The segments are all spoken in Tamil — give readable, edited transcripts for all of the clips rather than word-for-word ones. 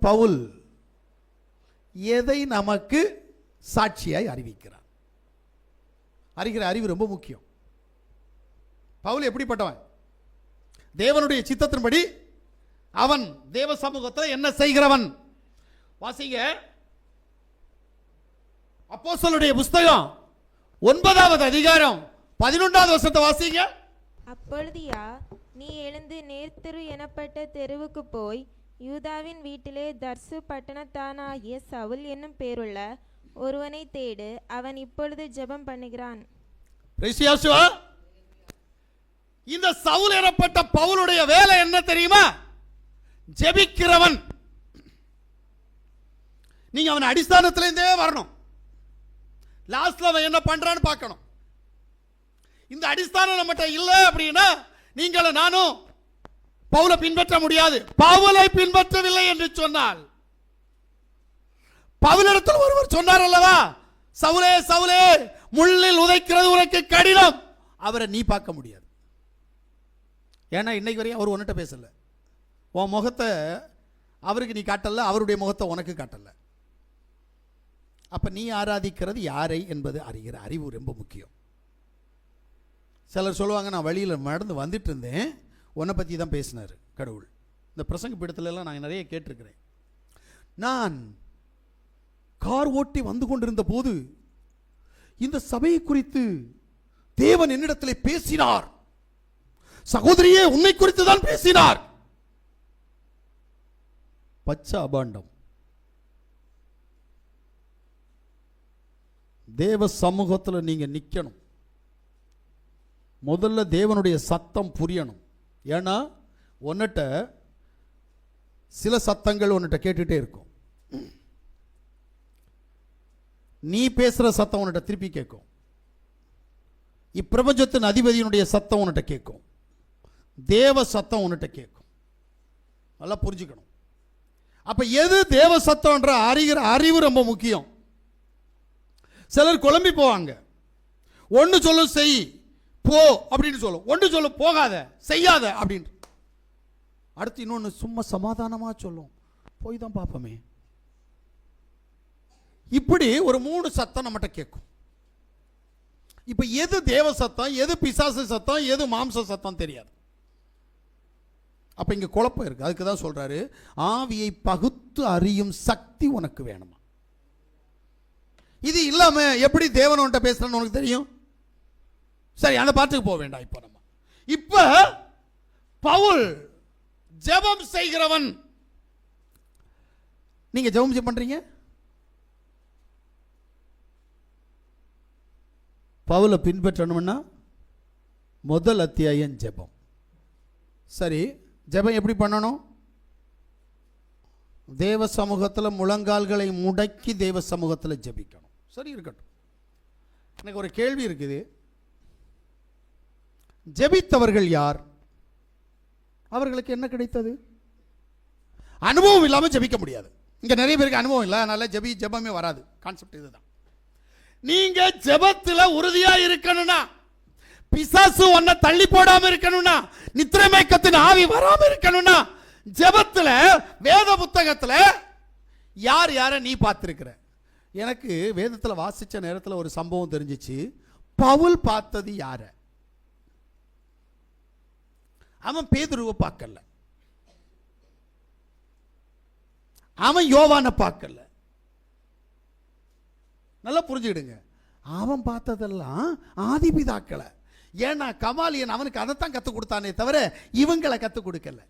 பவுல் எதை நமக்கு சாட்சியாய் அறிவிக்கிறார்? அறிகிற அறிவு ரொம்ப முக்கியம். பவுல் எப்படிப்பட்டவன்? தேவனுடைய சித்தத்தின்படி அவன் தேவ சமூகத்தில் என்ன செய்கிறவன்? வாசிங்க அப்போஸ்தலருடைய புஸ்தகம் 9வது அதிகாரம் 11வது வசனத்தை வாசிங்க. அப்பொழுதியா நீ எழுந்து நேர்த்தெரு எனப்பட்ட தெருவுக்கு போய் யூதாவின் வீட்டிலே தர்சு பட்டணத்தானாகிய சவுல் என்னும் பேருள்ள ஒருவனை தேடு, அவன் இப்பொழுது ஜெபம் பண்ணுகிறான். இந்த சவுல் எனப்பட்ட பவுலுடைய வேலை என்ன தெரியுமா? ஜெபிக்கிறவன். நீங்க அவன் அடிஸ்தானத்திலிருந்தே வரணும். லாஸ்ட்ல அவன் என்ன பண்றான்னு பார்க்கணும். இந்த அடிஸ்தானம் நம்மகிட்ட இல்லை அப்படின்னா நீங்களும் நானும் பவுலை பின்பற்ற முடியாது. பவுலை பின்பற்றவில்லை என்று சொன்னால், பவுலிடத்தில் ஒருவர் சொன்னார் அல்லவா, சவுலே சவுலே முள்ளில் உதைக்கிறது உனக்கு கடினம், அவரை நீ பார்க்க முடியாது. ஏன்னா இன்னைக்கு வரையும் அவர் ஒன்னுட்ட பேசல. உன் முகத்தை அவருக்கு நீ காட்டல, அவருடைய முகத்தை உனக்கு காட்டல. அப்ப நீ ஆராதிக்கிறது யாரை என்பது அறிகிற அறிவு ரொம்ப முக்கியம். சிலர் சொல்லுவாங்க, நான் வழியில் நடந்து வந்துட்டு இருந்தேன், உன்னை பற்றி தான் பேசினார் கடவுள். இந்த பிரசங்க பீடத்துல எல்லாம் நான் நிறைய கேட்டிருக்கிறேன். நான் கார் ஓட்டி வந்து கொண்டிருந்த போது இந்த சபையை குறித்து தேவன் என்னிடத்தில் பேசினார். சகோதரியே, உன்னை குறித்து தான் பேசினார். பச்சை அபாண்டம். தேவ சமூகத்தில் நீங்க நிக்கணும். முதல்ல தேவனுடைய சத்தம் புரியணும். ஏன்னா உன்னிட்ட சில சத்தங்கள் உன்னிட்ட கேட்டுட்டே இருக்கும். நீ பேசுற சத்தம் உன்னிட்ட திருப்பி கேட்கும். இப்பிரபஞ்சத்தின் அதிபதியினுடைய சத்தம் உன்னிட்ட கேட்கும். தேவ சத்தம் உன்னிட்ட கேட்கும். நல்லா புரிஞ்சுக்கணும். அப்ப எது தேவ சத்தம்ன்ற அறிகிற அறிவு ரொம்ப முக்கியம். சிலர் குழம்பி போவாங்க. ஒன்று சொல்லும் செய் போ அப்படின்னு சொல்லும், ஒன்று சொல்லும் போகாத செய்யாத அப்படின்னு. அடுத்து இன்னொன்று சும்மா சமாதானமா சொல்லும், போய் தான் பார்ப்போமே. இப்படி ஒரு 3 சத்தம் நம்மகிட்ட கேட்கும். இப்ப எது தேவ சத்தம், எது பிசாசு சத்தம், எது மாம்ச சத்தம் தெரியாது. அப்ப இங்க குழப்பம் இருக்கு. அதுக்கு தான் சொல்றாரு, ஆவியை பகுத்து அறியும் சக்தி உனக்கு வேணுமா? இது இல்லாம எப்படி தேவனோன்ட்ட பேசுறன்னு உனக்கு தெரியும்? சரி, அந்த பாட்டுக்கு போக வேண்டாம். இப்ப நம்ம இப்ப பவுல் ஜெபம் செய்கிறவன். நீங்க ஜெபம் பண்றீங்க. பவுலை பின்பற்றணும்னா முதல் அத்தியாயம் ஜெபம். சரி, ஜெபம் எப்படி பண்ணணும்? தேவ சமூகத்தில் முழங்கால்களை முடக்கி தேவ சமூகத்தில் ஜெபிக்கணும். சரி, இருக்கட்டும். எனக்கு ஒரு கேள்வி இருக்குது. ஜெபித்தவர்கள் யார்? அவர்களுக்கு என்ன கிடைத்தது? அனுபவம் இல்லாமல் ஜெபிக்க முடியாது. இங்க நிறைய பேருக்கு அனுபவம் இல்லை, அதனால ஜெபமே வராது. கான்செப்ட் இதுதான். நீங்க ஜெபத்துல உறுதியா இருக்கணும்னா, பிசாசு ஒன்ன தள்ளி போடாம இருக்கணும்னா, நித்திரை மயக்கத்தின் ஆவி வராம இருக்கணும்னா, ஜெபத்துல வேத புத்தகத்துல யார் யாரை நீ பார்த்திருக்கிற? எனக்கு வேதத்துல வாசிச்ச நேரத்துல ஒரு சம்பவம் தெரிஞ்சிச்சு. பவுல் பார்த்தது யார? அவன் பேதுருவை பார்க்கல, அவன் யோவானை பார்க்கல. நல்லா புரிஞ்சுக்கிடுங்க. அவன் பார்த்ததெல்லாம் ஆதிபிதாக்களை. ஏன்னா கமாலியன் அவனுக்கு அதைத்தான் கற்றுக் கொடுத்தானே தவிர இவங்களை கற்றுக் கொடுக்கல.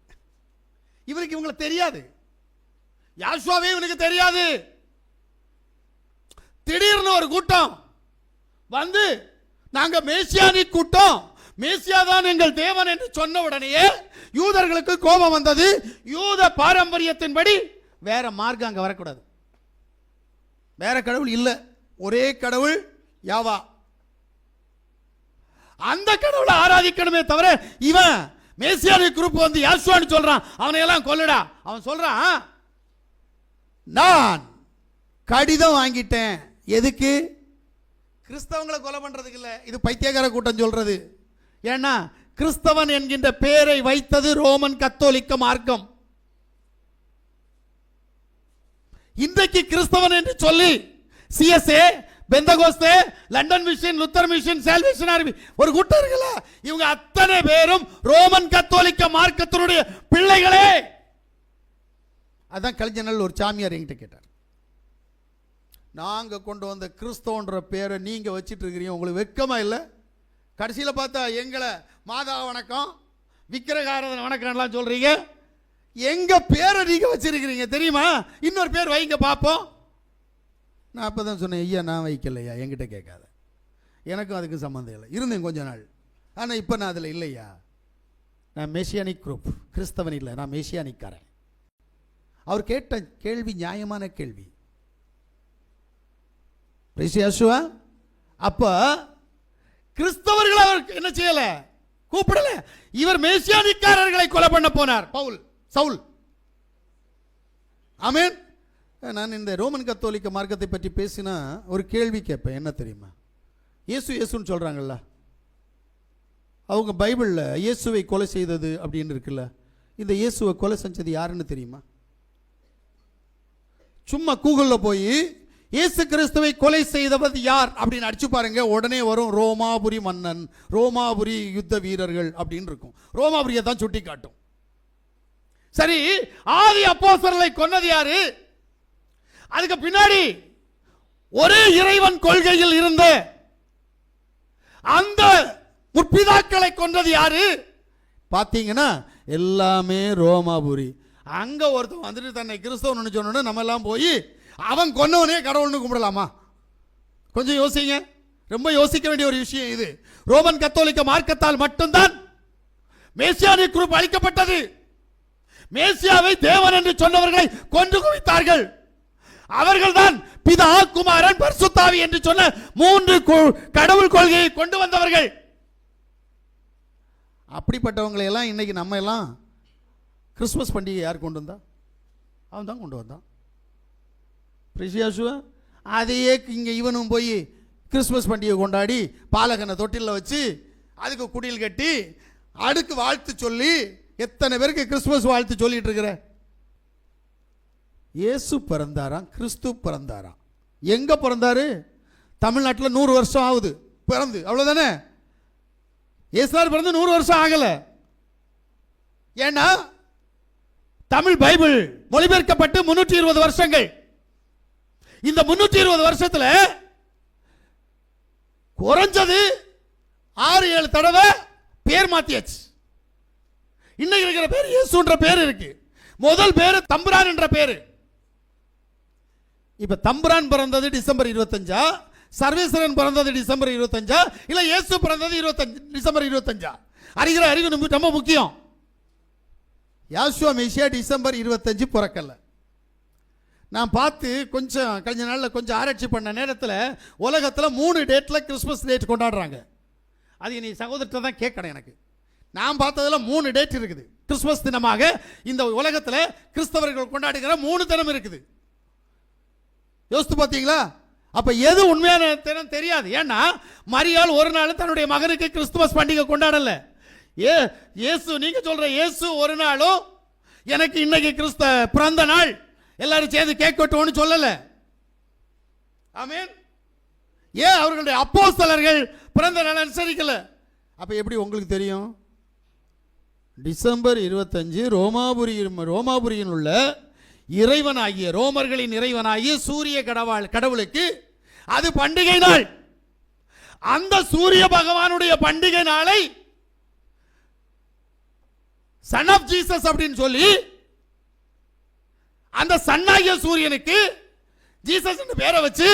இவனுக்கு இவங்களை தெரியாது. யாசுவாவே இவனுக்கு தெரியாது. திடீர்னு ஒரு கூட்டம் வந்து, நாங்க மேசியானி கூட்டம், மேசியா தான் எங்கள் தேவன் என்று சொன்ன உடனேயே யூதர்களுக்கு கோபம் வந்தது. யூத பாரம்பரியத்தின்படி வேற மார்க்கம் அங்க வரக்கூடாது. வேற கடவுள் இல்லை, ஒரே கடவுள் யாவா. அந்த கடவுளை ஆராதிக்கணுமே தவிர இவன் மேசியானி குரூப் வந்து யாசுவான்னு சொல்றான், அவனை எல்லாம் கொல்லுடா. அவன் சொல்றான், நான் கடிதம் வாங்கிட்டேன். எதுக்கு? கிறிஸ்தவங்களை கொலை பண்றதுக்கு இல்ல. இது பைத்தியக்கார கூட்டம் சொல்றது. ஏன்னா கிறிஸ்தவன் என்கின்ற பெயரை வைத்தது ரோமன் கத்தோலிக்க மார்க்கம். இன்றைக்கு கிறிஸ்தவன் என்று சொல்லி CSA, Pentecost, London mission, Luther mission, salvation army ஒரு கூட்டம் இருக்குல்ல, இவங்க அத்தனை பேரும் ரோமன் கத்தோலிக்க மார்க்கத்தினுடைய பிள்ளைகளே. அதான் கழிஞ்ச நாள் ஒரு சாமியார் என்கிட்ட கேட்டார், நாங்க கொண்டு வந்த கிறிஸ்தவன்ற பேரை நீங்க வச்சிட்டு இருக்கிறீங்க, உங்களுக்கு வெக்கமா இல்லை? கடைசியில் பார்த்தா எங்களை மாதா வணக்கம், விக்கிரகாரதன் வணக்கம்லாம் சொல்றீங்க, எங்க பேரை நீங்க வச்சிருக்கிறீங்க தெரியுமா? இன்னொரு பேர் வைங்க பார்ப்போம். நான் அப்போ தான் சொன்னேன், ஐயா நான் வைக்கலையா, என்கிட்ட கேட்காத, எனக்கும் அதுக்கு சம்மந்தம் இல்லை. இருந்தேன் கொஞ்ச நாள், ஆனால் இப்போ நான் அதில் இல்லையா. நான் மெசியானிக் குரூப், கிறிஸ்தவன் இல்லை, நான் மெசியானிக்காரன். அவர் கேட்ட கேள்வி நியாயமான கேள்வி. அப்போ கிறிஸ்தவர்கள் அவர் என்ன செய்யல, கூப்பிடல. இவர் மெசியானிக்காரர்களை கொலை பண்ண போனார் சவுல். ஆமென். நான் இந்த ரோமன் கத்தோலிக்க மார்க்கத்தை பற்றி பேசினா ஒரு கேள்வி கேட்பேன், என்ன தெரியுமா? இயேசுன்னு சொல்றாங்கல்ல, அவங்க பைபிளில் இயேசுவை கொலை செய்தது அப்படின்னு இருக்குல்ல, இந்த இயேசுவை கொலை செஞ்சது யாருன்னு தெரியுமா? சும்மா கூகுளில் போய் இயேசு கிறிஸ்துவை கொலை செய்தவர் யார் அப்படின்னு அடிச்சு பாருங்க, உடனே வரும் ரோமாபுரி மன்னன், ரோமாபுரி யுத்த வீரர்கள் அப்படின்னு இருக்கும். ரோமாபுரியை தான் சுட்டி காட்டும். சரி, ஆதி அப்போஸ்தலரை கொன்னது யாரு? அதுக்கு பின்னாடி ஒரே இறைவன் கொள்கையில் இருந்த அந்த முற்பிதாக்களை கொன்றது யாரு? பாத்தீங்கன்னா எல்லாமே ரோமாபுரி. அங்க ஒருத்தன் வந்துட்டு தன்னை கிறிஸ்தவன் சொன்னோன்னு நம்ம எல்லாம் போய் அவன் கொன்னவனே கடவுள்னு கும்பிடலாமா? கொஞ்சம் யோசிங்க, ரொம்ப யோசிக்க வேண்டிய ஒரு விஷயம் இது. ரோமன் கத்தோலிக்க மார்க்கத்தால் மட்டும்தான் மேசியானிக் குரூப் அழிக்கப்பட்டது. மேசியாவை தேவன் என்று சொன்னவர்களை கொன்று குவித்தார்கள். அவர்கள்தான் பிதா, குமாரன், பரிசுத்தாவி என்று சொன்ன 3 கடவுள் கொள்கையை கொண்டு வந்தவர்கள். அப்படிப்பட்டவங்களை எல்லாம் இன்னைக்கு நம்ம எல்லாம் கிறிஸ்துமஸ் பண்டிகை யார் கொண்டு வந்தா? அவன் தான் கொண்டு வந்தான். அதையே இங்கே இவனும் போய் கிறிஸ்துமஸ் பண்டிகை கொண்டாடி பாலகனை தொட்டிலில் வச்சு அதுக்கு குடில் கட்டி அடுக்கு வாழ்த்து சொல்லி எத்தனை பேருக்கு கிறிஸ்துமஸ் வாழ்த்து சொல்லிட்டு இருக்கிற? இயேசு பிறந்தாராம், கிறிஸ்து பிறந்தாராம். எங்க பிறந்தாரு? தமிழ்நாட்டில் 100 வருஷம் ஆகுது பிறந்து, அவ்வளவுதானே? இயேசுவார் பிறந்து 100 வருஷம் ஆகல. ஏன்னா தமிழ் பைபிள் மொழிபெயர்க்கப்பட்டு 320 வருஷங்கள். இந்த 320 வருஷத்துல குறைஞ்சது 6-7 தடவை பேர் மாத்தியாச்சு. இன்னைக்கு இருக்கிற பேர் இயேசுன்ற பேர் இருக்கு. முதல் பேரு தம்புரான் என்ற பேரு. இப்ப தம்புரான் பிறந்தது டிசம்பர் 25, சர்வேஸ்வரன் பிறந்தது டிசம்பர் 25, இல்ல இயேசு பிறந்தது டிசம்பர் 25. அறிகிற அறிவு ரொம்ப முக்கியம். யாசுவா மெசியா டிசம்பர் 25 பிறக்கல. நான் பார்த்து கொஞ்சம் கொஞ்ச நாளில் கொஞ்சம் ஆராய்ச்சி பண்ண நேரத்தில் உலகத்தில் 3 டேட்டில் கிறிஸ்மஸ் டேட் கொண்டாடுறாங்க. அது நீ சகோதரத்தை தான் கேட்கணும். எனக்கு நான் பார்த்ததில் 3 டேட் இருக்குது. கிறிஸ்மஸ் தினமாக இந்த உலகத்தில் கிறிஸ்தவர்கள் கொண்டாடுகிற 3 தினம் இருக்குது. யோசித்து பார்த்தீங்களா? அப்ப எது உண்மையான தினம் தெரியாது. ஏன்னா மரியாள் ஒரு நாள் தன்னுடைய மகனுக்கு கிறிஸ்துமஸ் பண்டிகை கொண்டாடல. இயேசு, நீங்க சொல்ற இயேசு ஒரு நாளும் எனக்கு இன்னைக்கு கிறிஸ்த பிறந்த நாள் எல்லாரும் சேர்ந்து கேக் வெட்டுவோம்னு சொல்லல. ஆமென். ஏன் அவர்களுடைய அப்போஸ்தலர்கள் பிறந்த நாள் அனுசரிக்கல? அப்ப எப்படி உங்களுக்கு தெரியும்? டிசம்பர் 25 ரோமாபுரியில் உள்ள இறைவனாகிய ரோமர்களின் இறைவனாகிய சூரிய கடவுளுக்கு அது பண்டிகை நாள். அந்த சூரிய பகவானுடைய பண்டிகை நாளை சன் ஆஃப் ஜீசஸ் அப்படின்னு சொல்லி அந்த சன்னாகிய சூரியனுக்கு ஜீசஸ் என்று பேரை வச்சு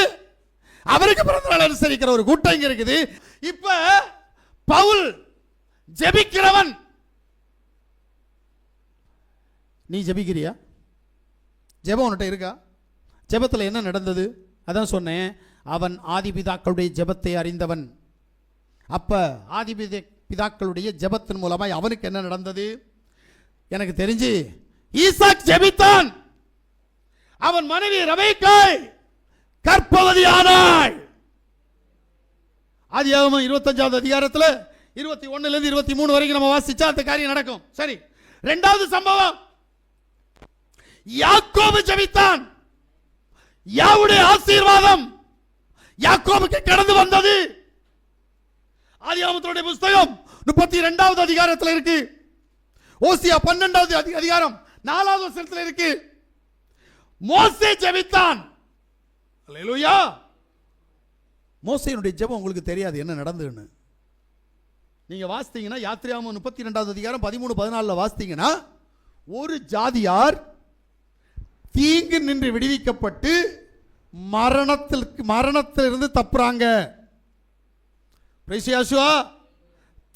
அவருக்கு பிறந்த நாள் அனுசரிக்கிற ஒரு கூட்டம் இங்க இருக்குது. இப்ப பவுல் ஜெபிக்கிறவன். நீ ஜெபிக்கிறியா? ஜெபம் உன்கிட்ட இருக்கா? ஜெபத்தில் என்ன நடந்தது? அதான் சொன்னேன், அவன் ஆதிபிதாக்களுடைய ஜெபத்தை அறிந்தவன். அப்ப ஆதிபிதாக்களுடைய ஜெபத்தின் மூலமாய் அவனுக்கு என்ன நடந்தது? எனக்கு தெரிஞ்சு ஈசாக் ஜெபித்தான். அவன் மனைவி ரெபெக்காள் கர்ப்பவதியானாள். ஆதியாகமம் 25வது அதிகாரத்தில் 21 இருந்து 23 வரைக்கும் நம்ம வாசிச்சா அந்த காரியம் நடக்கும். சரி, இரண்டாவது சம்பவம், யாக்கோபு ஜெபித்தான். யாவுடைய ஆசீர்வாதம் யாக்கோபுக்கு கடந்து வந்தது. ஆதியாகமத்தினுடைய புஸ்தகம் 32வது அதிகாரத்தில் இருக்கு. ஓசியா 12வது அதிகாரம் 4வது வசனத்தில் இருக்கு. மோசே ஜெபித்தான். அல்லேலூயா. மோசேயினுடைய ஜெபம் உங்களுக்கு தெரியாது என்ன நடந்ததுன்னு. நீங்க வாசித்தீங்கன்னா யாத்திராகமம் 32வது அதிகாரம் 13-14 வாசித்தீங்கன்னா ஒரு ஜாதியார் தீங்கு நின்று விடுவிக்கப்பட்டு மரணத்திலிருந்து தப்புறாங்க.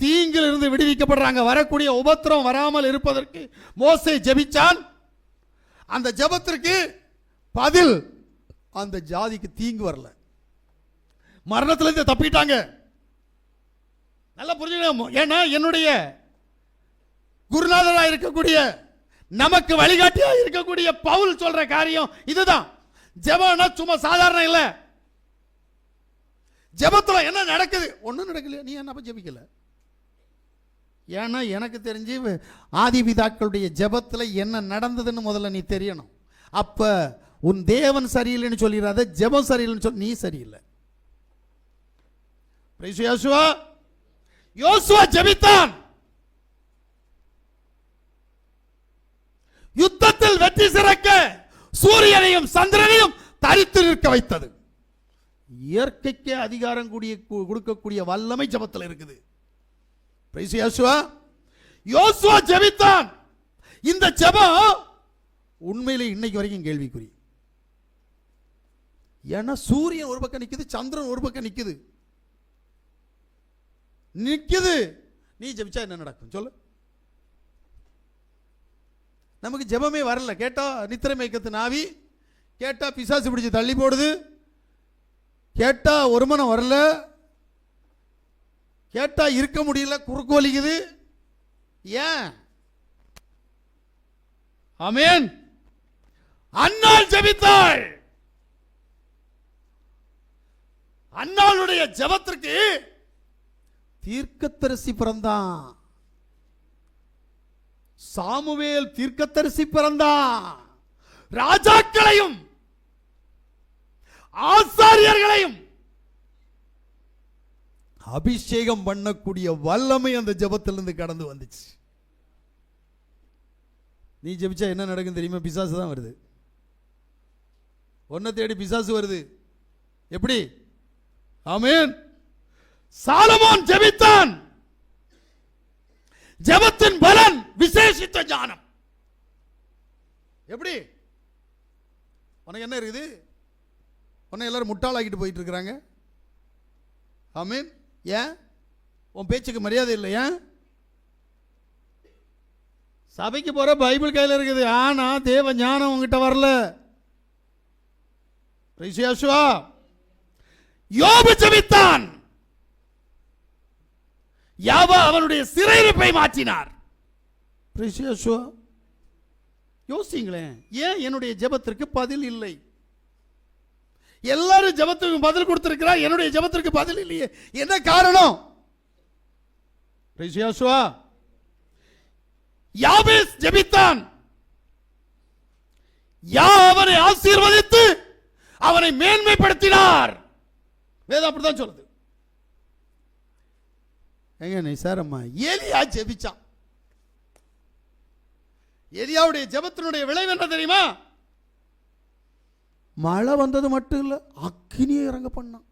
தீங்கிலிருந்து விடுவிக்கப்படுறாங்க. வரக்கூடிய உபத்திரம் வராமல் இருப்பதற்கு மோசே ஜெபிச்சான். அந்த ஜெபத்திற்கு பதில் அந்த ஜாதிக்கு தீங்கு வரல, மரணத்திலிருந்து தப்பிட்டாங்க. நல்லா புரிஞ்சுக்கணும். ஏன்னா என்னுடைய குருநாதராக இருக்கக்கூடிய நமக்கு வழிகாட்டியா இருக்கக்கூடிய பவுல் சொல்ற காரியம் இதுதான். ஜெபம்னா சும்மா சாதாரண இல்ல. ஜெபத்துல என்ன நடக்குது? ஒண்ணும் நடக்கல. நீ என்ன ஜெபிக்கல? ஏன்னா எனக்கு தெரிஞ்சு ஆதிபிதாக்களுடைய ஜெபத்துல என்ன நடந்ததுன்னு முதல்ல நீ தெரியணும். அப்ப உன் தேவன் சரியில்லைன்னு சொல்லிடாத, ஜெபம் சரியில்லைன்னு சொல்லி நீ சரியில்லை. யோசுவா ஜெபித்தான். யுத்தத்தில் வெற்றி சிறக்க சூரியனையும் சந்திரனையும் தரித்து நிற்க வைத்தது. இயற்கைக்கு அதிகாரம் கொடுக்கக்கூடிய வல்லமை ஜெபத்தில் இருக்குது. யோசுவா ஜெபித்தான். இந்த ஜெபம் உண்மையிலே இன்னைக்கு வரைக்கும் கேள்விக்குறி. ஏன்னா சூரியன் ஒரு பக்கம் நிக்குது, சந்திரன் ஒரு பக்கம் நிக்குது. நீ ஜெபிச்சா என்ன நடக்கும் சொல்லு? நமக்கு ஜெபமே வரல. கேட்டா நித்திரை மயக்கத்து நாவி, கேட்டா பிசாசு பிடிச்சு தள்ளி போடுது, கேட்டா ஒரு மனம் வரல, கேட்டா இருக்க முடியல, குறுக்கு வலிக்குது. ஏன்? ஆமென். அன்னாள் ஜெபித்தாள். அன்னாளுடைய ஜெபத்திற்கு தீர்க்கதரிசி பிறந்தான். சாமுவேல் தீர்க்கதரிசி பிறந்தான். ராஜாக்களையும் ஆசாரியர்களையும் அபிஷேகம் பண்ணக்கூடிய வல்லமை அந்த ஜெபத்திலிருந்து கடந்து வந்துச்சு. நீ ஜெபிச்சா என்ன நடக்கும் தெரியுமா? பிசாசு தான் வருது. ஒன்ன தேடி பிசாசு வருது. எப்படி? ஆமென். சாலமோன் ஜெபித்தான். ஜெபத்தின் பலன் விசேஷித்த ஞானம். எப்படி? உனக்கு என்ன இருக்குது? உன்னை எல்லாரும் முட்டாளாக்கிட்டு போயிட்டு இருக்கிறாங்க. ஆமென். ஏன்? உன் பேச்சுக்கு மரியாதை இல்லை. ஏன்? சபைக்கு போற பைபிள் கையில் இருக்குது, ஆனா தேவ ஞானம் உங்ககிட்ட வரல. யோபு ஜெபித்தான். யாவா அவனுடைய சிறையிருப்பை மாற்றினார். யோசிங்களேன், ஏன் என்னுடைய ஜெபத்திற்கு பதில் இல்லை? எல்லாரும் ஜெபத்துக்கு பதில் கொடுத்திருக்கிறார், என்னுடைய ஜெபத்திற்கு பதில் இல்லையே. என்ன காரணம்? யாபேஸ் ஜெபித்தான். அவனை ஆசீர்வதித்து அவனை மேன்மைப்படுத்தினார். வேதம் அப்படித்தான் சொல்லுது. எங்க சாரம்மா எலியா ஜெபிச்சான். எலியாவுடைய ஜெபத்தினுடைய விளைவு என்ன தெரியுமா? மழை வந்தது மட்டும் இல்ல, அக்கினியை இறங்க பண்ணான்.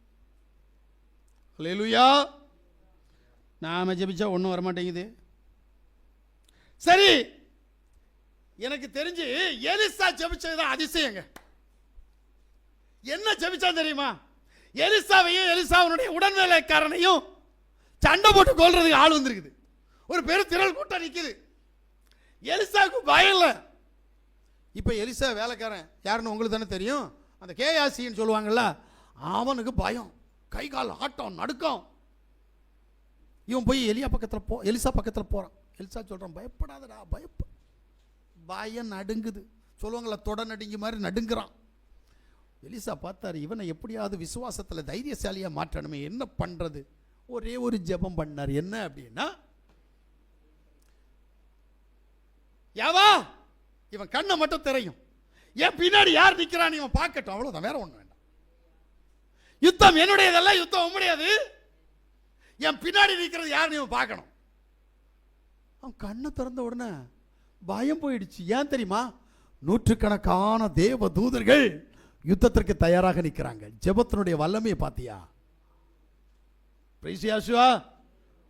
அல்லேலூயா. நாம ஜெபிச்சா ஒன்றும் வரமாட்டேங்குது. சரி, எனக்கு தெரிஞ்சு எலிசா ஜெபிச்சதுதான் அதிசயங்க. என்ன ஜெபிச்சா தெரியுமா? எலிசாவையும் எலிசாவுடைய உடன்வேலைக்காரனையும் சண்டை போட்டு கொல்றதுக்கு ஆள் வந்திருக்குது. ஒரு பெரும் திரள் கூட்டம் நிக்குது. எலிசாவுக்கு பயம் இல்லை. இப்ப எலிசா வேலைக்காரன் யாருன்னு உங்களுக்கு தானே தெரியும். அந்த கேயாசின்னு சொல்லுவாங்கல்ல, அவனுக்கு பயம், கை கால் ஆட்டம் நடுக்கம். இவன் போய் எலிசா பக்கத்துல போறான். எலிசா சொல்றான், பயப்படாதடா, பயம் நடுங்குது. சொல்லுவாங்களா, தொட நடுங்கி மாதிரி நடுங்குறான். எலிசா பார்த்தாரு, இவனை எப்படியாவது விசுவாசத்துல தைரியசாலியா மாற்றணுமே, என்ன பண்றது? ஒரே ஒரு ஜெபம் பண்ணார். என்ன அப்படின்னா, யாவா இவன் கண்ணை மட்டும் திரையும், என் பின்னாடி யார் நிக்கிறான் இவன் பார்க்கட்டும், அவ்வளவுதான், வேற ஒண்ணு வேண்டாம். யுத்தம் என்னுடையதல்ல, யுத்தம் உம்முடையது. என் பின்னாடி நிக்கிறது யார் நீ பார்க்கணும். அவன் கண்ணை திறந்த உடனே பயம் போயிடுச்சு. ஏன் தெரியுமா? நூற்றுக்கணக்கான தேவ தூதர்கள் யுத்தத்திற்கு தயாராக நிற்கிறாங்க. ஜெபத்தினுடைய வல்லமையை பார்த்தியா?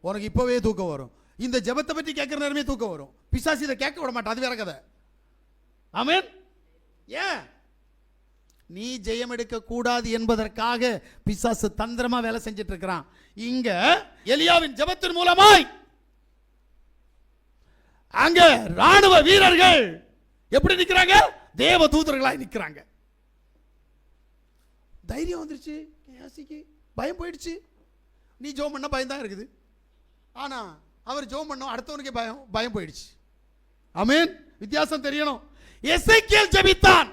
உனக்கு இப்பவே தூக்கம் வரும். இந்த ஜெபத்தை பற்றி கேட்கிற நேரமே தூக்கம் வரும். பிசாசு இதை கேட்க விட மாட்டான், அது வேற கதை. ஆமென். ஏன்? நீ ஜெயம் எடுக்க கூடாது என்பதற்காக பிசாசு தந்திரமா வேலை செஞ்சிட்டு இருக்கிறான். இங்க எலியாவின் ஜெபத்தின் மூலமாய் அங்க ராணுவ வீரர்கள் எப்படி நிக்கிறாங்க? தேவ தூதர்களாய் நிக்கிறாங்க. தைரியம் வந்துருச்சு, பயம் போயிடுச்சு. நீ ஜெபம் பண்ண பயம் தான் இருக்குது, ஆனா அவர் ஜெபம் பண்ண அடுத்தவனுக்கு பயம் போயிடுச்சு. ஆமென். வித்தியாசம் தெரியணும். எசேக்கியேல் ஜெபித்தான்,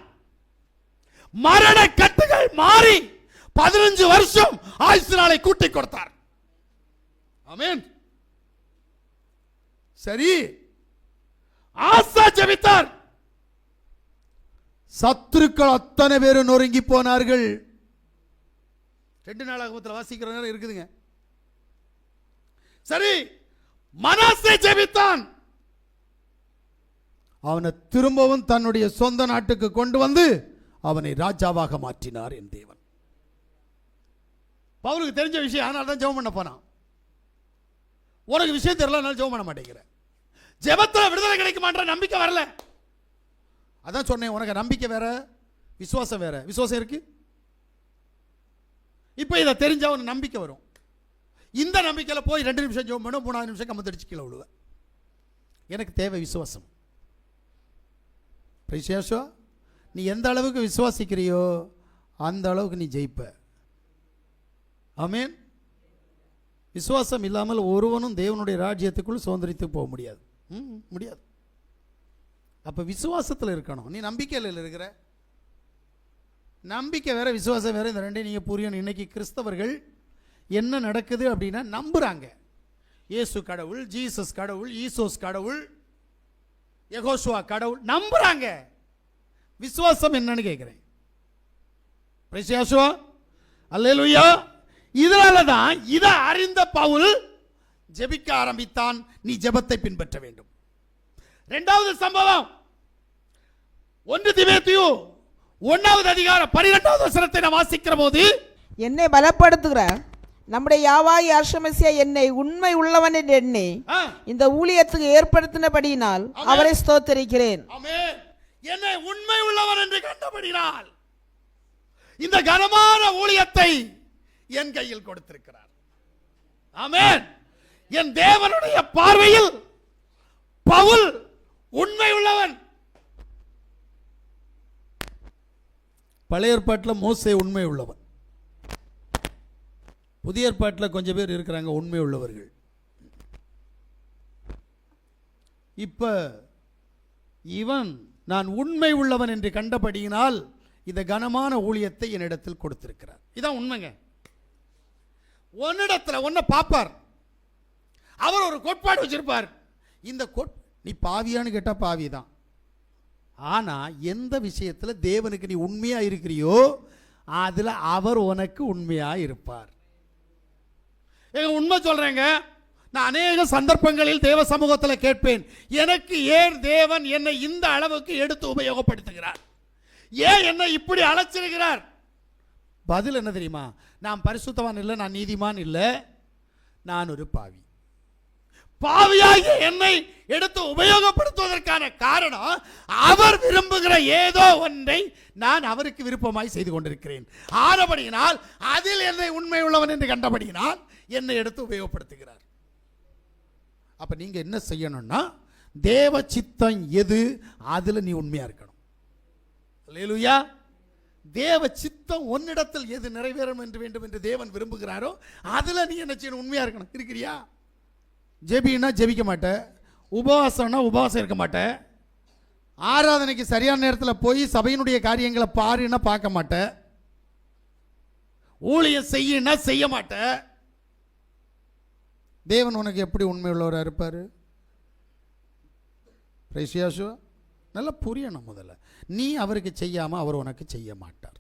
மரண கட்டுகள் மாறி 15 வருஷம் ஆயுசு நாளை கூட்டி கொடுத்தார். ஆமென். சரி, ஆசா ஜெபித்தார், சத்துருக்கள் அத்தனை பேரும் நொறுங்கி போனார்கள். 2 நாளாகமத்தில் வாசிக்கிற நேரம் இருக்குதுங்க. சரி, மனாசே ஜெபித்தான், அவனை திரும்பவும் தன்னுடைய சொந்த நாட்டுக்கு கொண்டு வந்து அவனை ராஜாவாக மாற்றினார் என் தேவன். பவுலுக்கு தெரிஞ்ச விஷயம், அதனால தான் ஜெபம் பண்ண போனான். உனக்கு விஷயம் தெரியல, அதனால ஜெபம் பண்ண மாட்டேங்கிற. ஜெபத்தில் விடுதலை கிடைக்குமான்ற நம்பிக்கை வரல. அதான் சொன்னேன், உனக்கு நம்பிக்கை வேற, விசுவாசம் வேற. விசுவாசம் இருக்கு, இப்போ இதை தெரிஞ்சா உனக்கு நம்பிக்கை வரும். இந்த நம்பிக்கையில் போய் 2 நிமிஷம் ஜெபம் பண்ண, 3வது நிமிஷம் கம்மத்தடிச்சு கீழே விழுவேன். எனக்கு தேவை விசுவாசம். நீ எந்த அளவுக்கு விசுவாசிக்கிறியோ அந்த அளவுக்கு நீ ஜெயிப்ப. ஆமென். விசுவாசம் இல்லாமல் ஒருவனும் தேவனுடைய ராஜ்யத்துக்குள் சுதந்திரித்து போக முடியாது. முடியாது. அப்ப விசுவாசத்தில் இருக்கணும். நீ நம்பிக்கையில் இருக்கிற, நம்பிக்கை வேற விசுவாசம் வேற, இந்த ரெண்டையும் நீங்க புரியணும். இன்னைக்கு கிறிஸ்தவர்கள் என்ன நடக்குது அப்படின்னா, நம்புறாங்க இயேசு கடவுள், ஜீசஸ் கடவுள், ஈசோஸ் கடவுள், யெகோஷுவா கடவுள், நம்புறாங்க. விசுவாசம் என்னன்னு கேட்கிறேன். அல்லேலூயா. இதனால தான் இதை அறிந்த பவுல் ஜெபிக்க ஆரம்பித்தான். நீ ஜெபத்தை பின்பற்ற வேண்டும். 2வது சம்பவம் 1 தீமோத்தேயு 1வது அதிகாரம் 12வது வசனத்தை நான் வாசிக்கிற போது, என்னை பலப்படுத்துகிற நம்முடைய யாவாய் ஆர்ஷமசியா என்னை உண்மை உள்ளவன் என்று எண்ணி இந்த ஊழியத்துக்கு ஏற்படுத்தினபடியினால் அவரை ஸ்தோத்திரிக்கிறேன். ஆமென். என்னை உண்மை உள்ளவன் என்று கண்டபடியினால் இந்த கனமான ஊழியத்தை என் கையில் கொடுத்திருக்கிறார். ஆமென். என் தேவனுடைய பார்வையில் பவுல் உண்மை உள்ளவன். பழைய ஏற்பாட்டில் மோசே உண்மை உள்ளவன், புதிய ஏற்பாட்டில் கொஞ்சம் பேர் இருக்கிறாங்க உண்மை உள்ளவர்கள். இப்ப இவன் நான் உண்மை உள்ளவன் என்று கண்டபடியினால் இந்த கனமான ஊழியத்தை என்னிடத்தில் கொடுத்திருக்கிறார். இதான் உண்மைங்க. உன்னிடத்தில் ஒன்ன பார்ப்பார், அவர் ஒரு கோட்பாடு வச்சிருப்பார். இந்த நீ பாவியான்னு கேட்டா பாவி தான். ஆனா எந்த விஷயத்தில் தேவனுக்கு நீ உண்மையா இருக்கிறியோ அதுல அவர் உனக்கு உண்மையா இருப்பார். உண்மை சொல்றேங்க. நான் அநேக சந்தர்ப்பங்களில் தேவ சமூகத்தில் கேட்பேன், எனக்கு ஏன் தேவன் என்னை இந்த அளவுக்கு எடுத்து உபயோகப்படுத்துகிறார், ஏன் என்னை இப்படி அழைச்சிருக்கிறார்? பதில் என்ன தெரியுமா? நான் பரிசுத்தவான் இல்லை, நான் நீதிமான் இல்லை, நான் ஒரு பாவி. பாவியாகிய என்னை எடுத்து உபயோகப்படுத்துவதற்கான காரணம், அவர் விரும்புகிற ஏதோ ஒன்றை நான் அவருக்கு விருப்பமாய் செய்து கொண்டிருக்கிறேன். ஆனபடியினால் அதில் என்னை உண்மை உள்ளவன் என்று கண்டபடியினால் என்னை எடுத்து உபயோகப்படுத்துகிறார். அப்ப நீங்க என்ன செய்யணும்னா, தேவ சித்தம் எது அதுல நீ உண்மையா இருக்கணும். அல்லேலூயா. தேவ சித்தம் உன்னிடத்தில் எது நிறைவேறும் என்று வேண்டும் என்று தேவன் விரும்புகிறாரோ அதுல நீ என்ன செய்யணும்? உண்மையா இருக்கணும். இருக்கிறியா? ஜெபின்னா ஜெபிக்க மாட்டேன், உபவாசம்னா உபவாசம் இருக்க மாட்டேன், ஆராதனைக்கு சரியான நேரத்தில் போய் சபையினுடைய காரியங்களை பாருன்னா பார்க்க மாட்டேன், ஊழியம் செய்யனா செய்ய மாட்டேன். தேவன் உனக்கு எப்படி உண்மை உள்ளவராக இருப்பார்? நல்லா புரியணும் முதல்ல. நீ அவருக்கு செய்யாமல் அவர் உனக்கு செய்ய மாட்டார்.